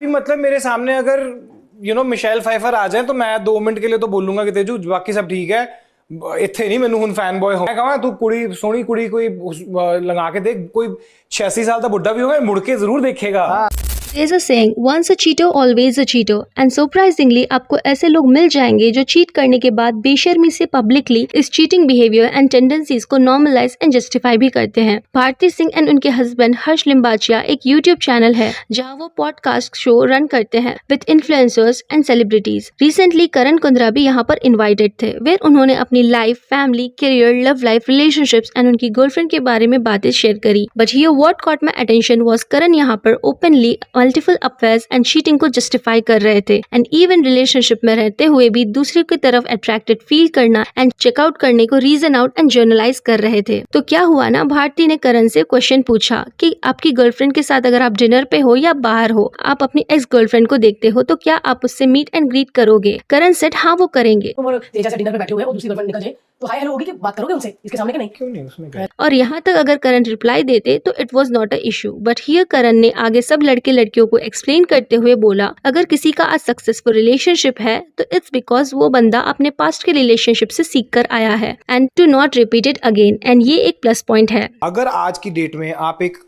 मतलब मेरे सामने अगर मिशेल फाइफर आ जाए तो मैं 2 मिनट के लिए तो बोलूंगा कि तेजू बाकी सब ठीक है, ਇੱਥੇ ਨਹੀਂ ਮੈਨੂੰ ਹੁਣ ਫੈਨ ਬॉय ਹੋ ਮੈਂ ਕਹਾਂ ਤੂੰ ਕੁੜੀ ਸੋਹਣੀ ਕੁੜੀ ਕੋਈ ਲਗਾ ਕੇ ਦੇਖ, ਕੋਈ 86 ਸਾਲ ਦਾ ਬੁੱਢਾ ਵੀ ਹੋਵੇ ਮੁੜ ਕੇ ਜ਼ਰੂਰ ਦੇਖੇਗਾ। There's a saying, once a cheater, always a cheater. And surprisingly, आपको ऐसे लोग मिल जाएंगे जो चीट करने के बाद बेशर्मी से पब्लिकली इस चीटिंग बिहेवियर एंड टेंडेंसीज को नॉर्मलाइज एंड जस्टिफाई भी करते हैं। भारती सिंह एंड उनके हस्बैंड हर्ष लिम्बाचिया एक यूट्यूब चैनल है जहां वो पॉडकास्ट शो रन करते हैं with influencers and celebrities. Recently Karan Kundra भी यहाँ पर इन्वाइटेड थे, वेयर उन्होंने अपनी life, family, career, love life, relationships and उनकी गर्लफ्रेंड के बारे में बातें शेयर करी। But here what caught my attention was Karan यहाँ पर openly multiple affairs and cheating को जस्टिफाई कर रहे थे एंड इवन रिलेशनशिप में रहते हुए भी दूसरे की तरफ अट्रैक्टेड फील करना एंड चेकआउट करने को रीजन आउट एंड जर्नलाइज कर रहे थे। तो क्या हुआ ना, भारती ने करण से क्वेश्चन पूछा कि आपकी गर्लफ्रेंड के साथ अगर आप डिनर पे हो या बाहर हो, आप अपनी एक्स गर्लफ्रेंड को देखते हो तो क्या आप उससे मीट एंड ग्रीट करोगे? करण सेड हाँ वो करेंगे। तेजा से डिनर पे बैठे हुए हो, दूसरी गर्लफ्रेंड निकल जाए तो हाय हेलो होगी कि बात करोगे उनसे इसके सामने? नहीं, क्यों नहीं, उसमें क्या? और यहाँ तक अगर करण रिप्लाई देते तो it was not a issue, but here Karan ने आगे सब लड़के लड़कियों को एक्सप्लेन करते हुए बोला अगर किसी का आज सक्सेसफुल रिलेशनशिप है तो इट्स बिकॉज वो बंदा अपने पास्ट के रिलेशनशिप से सीख कर आया है and to not repeat it again, and ये एक प्लस पॉइंट है। अगर आज की डेट में आप एक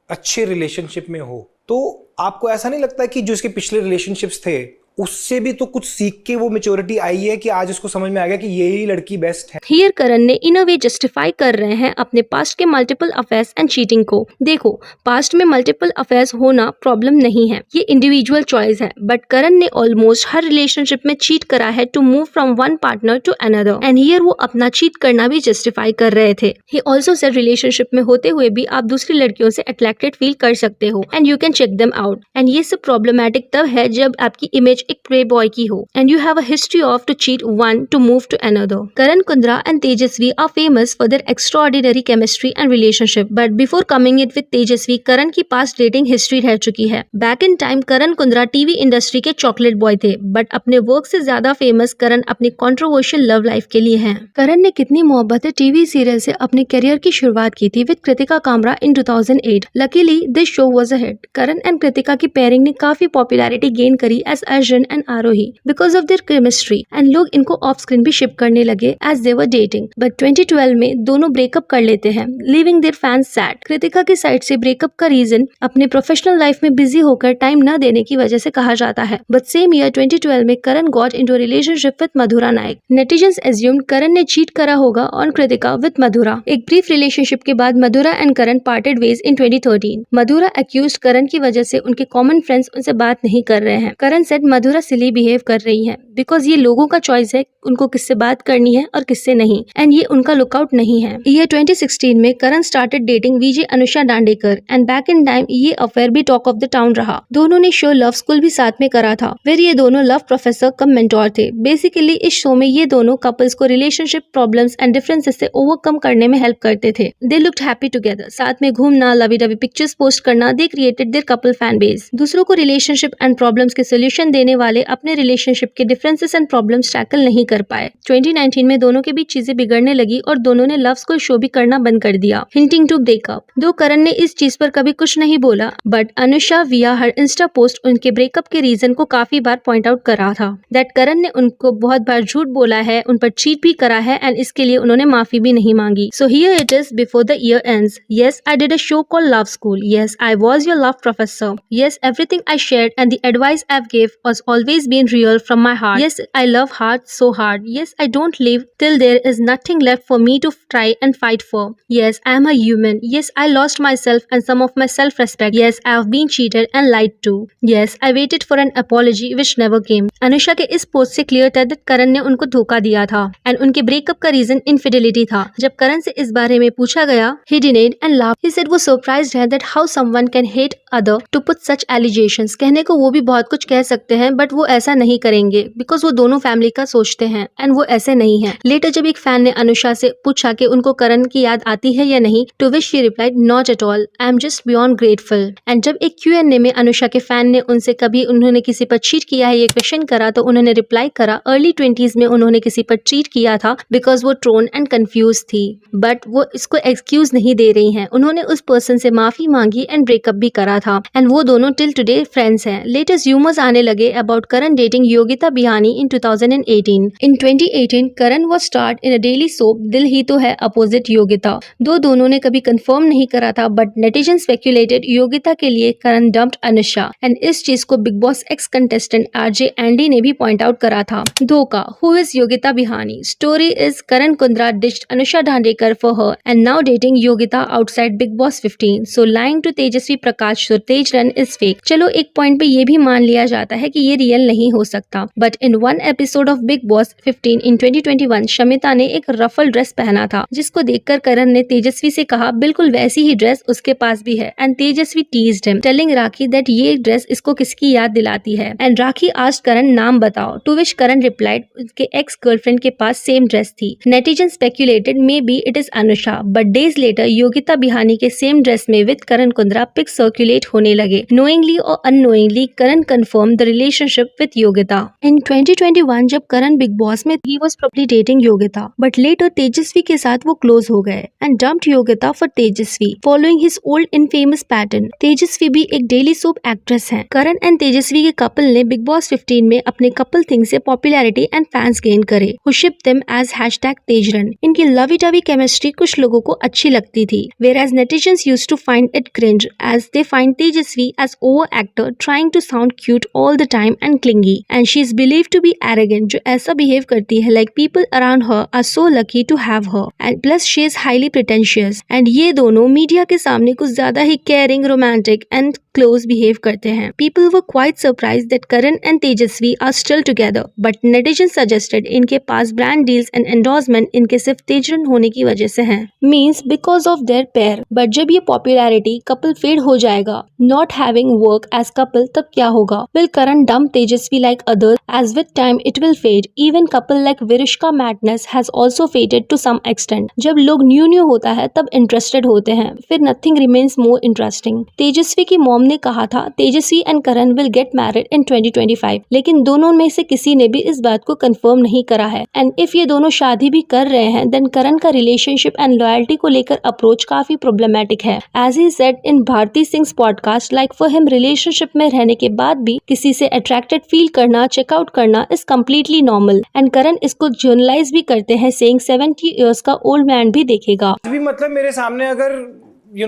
अच्छे रिलेशनशिप में हो तो आपको ऐसा नहीं लगता कि जो इसके पिछले रिलेशनशिप्स थे उससे भी तो कुछ सीख के वो मैच्योरिटी आई है कि आज उसको समझ में आ गया कि यही लड़की बेस्ट है। हियर करण ने इन अ वे जस्टिफाई कर रहे हैं अपने पास्ट के मल्टीपल अफेयर्स एंड चीटिंग को। देखो, पास्ट में मल्टीपल अफेयर्स होना प्रॉब्लम नहीं है, ये इंडिविजुअल चॉइस है, बट करण ने ऑलमोस्ट हर रिलेशनशिप में चीट करा है to move from one partner to another, and here वो अपना चीट करना भी जस्टिफाई कर रहे थे। ही ऑल्सो सेड रिलेशनशिप में होते हुए भी आप दूसरी लड़कियों से अट्रैक्टेड फील कर सकते हो and you can check them out, and ये सब प्रॉब्लमैटिक तब है जब आपकी इमेज एक प्ले बॉय की हो and you have a history of to cheat one to move to another. Karan Kundra and Tejasswi are famous for their extraordinary chemistry and relationship, but before coming it with Tejasswi, Karan की past dating history रह चुकी है। Back in time Karan Kundra TV industry के chocolate boy थे, but अपने work से ज्यादा famous करण अपनी कंट्रोवर्शियल लव लाइफ के लिए हैं। करण ने कितनी मोहब्बतें टीवी सीरियल से अपने करियर की शुरुआत की थी with Kritika Kamra in 2008। Luckily this show was a hit. Karan and Kritika की पेयरिंग ने काफी पॉपुलैरिटी गेन करी as Arjun and Arohi because of their chemistry, and लोग इनको ऑफ स्क्रीन भी शिप करने लगे as they were dating. But 2012 में दोनों ब्रेकअप कर लेते हैं, leaving their fans sad. Kritika की साइड से ब्रेकअप का रीजन अपने प्रोफेशनल लाइफ में बिजी होकर टाइम न देने की वजह से कहा जाता है। बट सेम ईयर 2012 में Karan got into a relationship with Madhura Naik. Netizens assumed Karan ने चीट करा होगा ऑन कृतिका विद मधुरा। एक ब्रीफ रिलेशनशिप के बाद Madhura and Karan parted ways in 2013। Madhura accused Karan की वजह से उनके कॉमन फ्रेंड्स उनसे बात नहीं कर रहे हैं। करण सेड मधुरा सिली बिहेव कर रही है बिकॉज ये लोगों का चॉइस है उनको किससे बात करनी है और किससे नहीं, एंड ये उनका लुकआउट नहीं है। ईयर 2016 में Karan started dating VJ Anusha Dandekar, and back in time ये अफेयर भी टॉक ऑफ द टाउन रहा। दोनों ने शो लव स्कूल भी साथ में करा था, फिर ये दोनों लव प्रोफेसर कम मेंटोर थे। बेसिकली इस शो में ये दोनों कपल्स को रिलेशनशिप प्रॉब्लम्स एंड डिफरेंसेस से ओवरकम करने में हेल्प करते थे। दे लुक्ड हैप्पी टुगेदर, साथ में घूमना, लवी डवी पिक्चर्स पोस्ट करना। They created their couple fan base. दूसरों को रिलेशनशिप एंड प्रॉब्लम्स के सोल्यूशन देने वाले अपने रिलेशनशिप के डिफरेंसेस एंड प्रॉब्लम्स टैकल नहीं कर पाए। 2019 में दोनों के बीच चीजें बिगड़ने लगी और दोनों ने लव स्कूल शो भी करना बंद कर दिया, हिंटिंग टू ब्रेकअप। दो करण ने इस चीज पर कभी कुछ नहीं बोला, बट अनुषा विया हर इंस्टा पोस्ट उनके ब्रेकअप के रीजन को काफी बार पॉइंट आउट करा था दैट करण ने उनको बहुत बार झूठ बोला है, उन पर चीट भी करा है, एंड इसके लिए उन्होंने माफी भी नहीं मांगी। So here it is before the year ends. Yes, I did a show called love school. Yes, I was your love professor. Yes, everything I shared and the advice I've gave was always been real from my heart. Yes, I love hard so hard. Yes, I don't live till there is nothing left for me to try and fight for. Yes, I am a human. Yes, I lost myself and some of my self-respect. Yes, I have been cheated and lied to. Yes, I waited for an apology which never came. Anusha के इस post से clear था that करण ने उनको धोखा दिया था and उनके ब्रेकअप का रीजन इनफिडेलिटी था। जब करण से इस बारे में पूछा गया, he denied and laughed. He said वो सरप्राइज्ड है that how someone can hate other to put such allegations. कहने को वो भी बहुत कुछ कह सकते हैं हैं बट वो ऐसा नहीं करेंगे बिकॉज वो दोनों फैमिली का सोचते हैं एंड वो ऐसे नहीं है। लेटर जब एक फैन ने अनुषा से पूछा कि उनको करण की याद आती है या नहीं, to which she replied not at all, I am just beyond grateful. And जब एक Q&A में अनुषा के फैन ने उनसे कभी उन्होंने किसी पर चीट किया है ये क्वेश्चन करा तो उन्होंने रिप्लाई करा अर्ली 20s में उन्होंने किसी पर चीट किया था बिकॉज वो ट्रोन एंड कंफ्यूज थी। बट वो इसको एक्सक्यूज नहीं दे रही हैं, उन्होंने उस पर्सन से माफी मांगी एंड ब्रेकअप भी करा था एंड वो दोनों टिल टुडे फ्रेंड्स हैं। लेटेस्ट र्यूमर्स आने लगे about Karan dating Yogita Bihani in 2018। In 2018 Karan was starred in a daily soap Dil Hi तो है अपोजिट योगिता। दोनों ने कभी कंफर्म नहीं करा था बट नेटिजन स्पेक्यूलेटेड योगिता के लिए करण डम्प्ड अनुषा एंड इस चीज को Bigg Boss ex contestant RJ Andy ने भी पॉइंट आउट करा था। धोखा, who is Yogita Bihani? Story is Karan Kundra ditched Anusha Dandekar for her and now dating Yogita outside Bigg Boss 15। So lying to Tejasswi Prakash सुरतेजरन इज फेक। चलो एक पॉइंट पे ये भी मान लिया जाता है कि ये रियल नहीं हो सकता but in one episode of big Boss 15 इन 2021 शमिता ने एक रफल ड्रेस पहना था जिसको देखकर करण ने तेजस्वी से कहा बिल्कुल वैसी ही ड्रेस उसके पास भी है and Tejashwi teased him telling rakhi that ये ड्रेस इसको किसकी याद दिलाती है एंड राखी आस्क्ड करण नाम बताओ टू विच करण रिप्लाइड उसके एक्स गर्लफ्रेंड के पास सेम ड्रेस थी। Netizen speculated maybe it is Anusha but days later Yogita Bihani के सेम ड्रेस में with Karan Kundra pic circulate होने लगे। नोइंगली और unknowingly Karan confirm the relationship with Yogita. In 2021 जब करण बिग बॉस में he was probably dating Yogita but later Tejasswi के साथ वो क्लोज हो गए and dumped Yogita for Tejasswi following his old infamous pattern. Tejasswi भी एक डेली सोप एक्ट्रेस है। करण एंड तेजस्वी के कपल ने बिग बॉस 15 में अपने कपल थिंग से पॉपुलैरिटी एंड फैंस गेन करे हु शिप देम एज #तेजरन। इनकी लवी टवी केमिस्ट्री कुछ लोगों को अच्छी लगती थी whereas netizens used to find it cringe as they find Tejasvi as over-actor trying to sound cute all the time and clingy and she is believed to be arrogant जो ऐसा behave करती है like people around her are so lucky to have her and plus she is highly pretentious and ये दोनों media के सामने कुछ ज्यादा ही caring, romantic and close behave करते हैं। People were quite surprised that Karan and Tejasvi are still together but netizens suggested इनके पास brand deals and endorsement इनके सिर्फ तेजरन होने की वजह से हैं means because of their pair। But जब ये पॉपुलैरिटी कपल फेड हो जाएगा not having work as couple तब क्या होगा? Will Karan dump Tejasswi like other as with time it will fade. Even couple like Virushka madness has also faded to some extent. जब लोग new होता है तब इंटरेस्टेड होते हैं फिर nothing remains more interesting. Tejasswi की मॉम ने कहा था Tejasswi and Karan will get married in 2025 लेकिन दोनों में से किसी ने भी इस बात को कंफर्म नहीं करा है एंड इफ ये दोनों शादी भी कर रहे हैं देन करण का रिलेशनशिप एंड लॉयल्टी को लेकर अप्रोच काफी प्रॉब्लमैटिक है। As he said in Bharti Singh podcast like for him relationship में रहने के बाद भी किसी से अट्रैक्टेड फील करना चेकआउट करना is completely normal and Karan इसको जर्नलाइज भी करते हैं सेइंग 70 इयर्स का ओल्ड मैन भी देखेगा। भी मतलब मेरे सामने अगर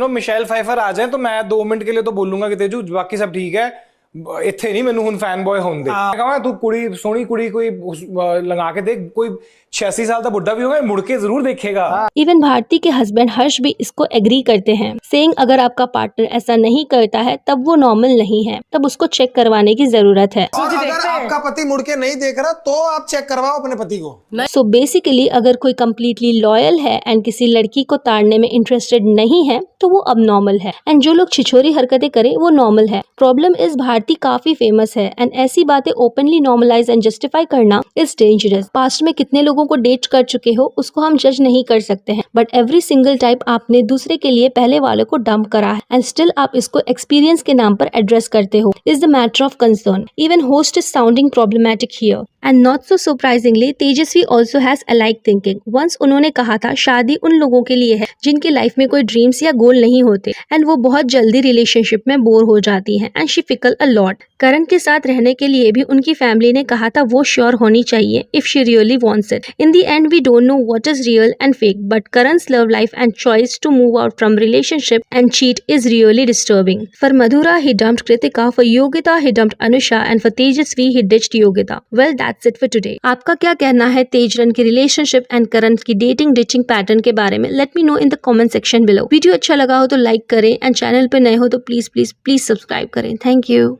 मिशेल फाइफर आ जाए तो मैं 2 मिनट के लिए तो बोलूंगा कि तेजू बाकी सब ठीक है ਇੱਥੇ ਨਹੀਂ ਮੈਨੂੰ ਹੁਣ ਫੈਨ ਬॉय ਹੋਣ ਦੇ। ਮੈਂ ਕਹਾਂ ਤੂੰ ਕੁੜੀ ਸੋਹਣੀ ਕੁੜੀ ਕੋਈ ਲਗਾ ਕੇ ਦੇਖ ਕੋਈ 86 साल का बुढ़ा भी होगा मुड़ के जरूर देखेगा। इवन भारती के हस्बैंड हर्ष भी इसको एग्री करते हैं सेइंग अगर आपका पार्टनर ऐसा नहीं करता है तब वो नॉर्मल नहीं है तब उसको चेक करवाने की जरूरत है। और अगर आपका पति मुड़ के नहीं देख रहा तो आप चेक करवाओ अपने पति को। सो बेसिकली अगर कोई कम्प्लीटली लॉयल है एंड किसी लड़की को ताड़ने में इंटरेस्टेड नहीं है तो वो अब नॉर्मल है एंड जो लोग छिछोरी हरकतें करे वो नॉर्मल है। प्रॉब्लम इज भारती काफी फेमस है एंड ऐसी बातें ओपनली नॉर्मलाइज एंड जस्टिफाई करना इज डेंजरस। पास्ट में कितने लोगों को डेट कर चुके हो उसको हम जज नहीं कर सकते हैं बट एवरी सिंगल टाइप आपने दूसरे के लिए पहले वाले को डंप करा है एंड स्टिल आप इसको एक्सपीरियंस के नाम पर एड्रेस करते हो is the matter of concern. Even host is sounding problematic here and not so surprisingly Tejasswi also has alike thinking. Once उन्होंने कहा था शादी उन लोगों के लिए है जिनकी लाइफ में कोई ड्रीम्स या गोल नहीं होते एंड वो बहुत जल्दी रिलेशनशिप में बोर हो जाती है and she fickle a lot. Karan के साथ रहने के लिए भी उनकी फैमिली ने कहा था वो श्योर होनी चाहिए if she really wants it. In the end we don't know what is real and fake but Karan's love life and choice to move out from relationship and cheat is really disturbing. For Madhura he dumped Kritika, for Yogita he dumped Anusha and for Tejasvi he ditched Yogita. Well that's it for today. आपका क्या कहना है तेजरन की relationship and करण की dating ditching pattern के बारे में? Let me know in the comment section below. Video अच्छा लगा हो तो लाइक करें एंड चैनल पे नए हो तो प्लीज सब्सक्राइब करें। Thank you.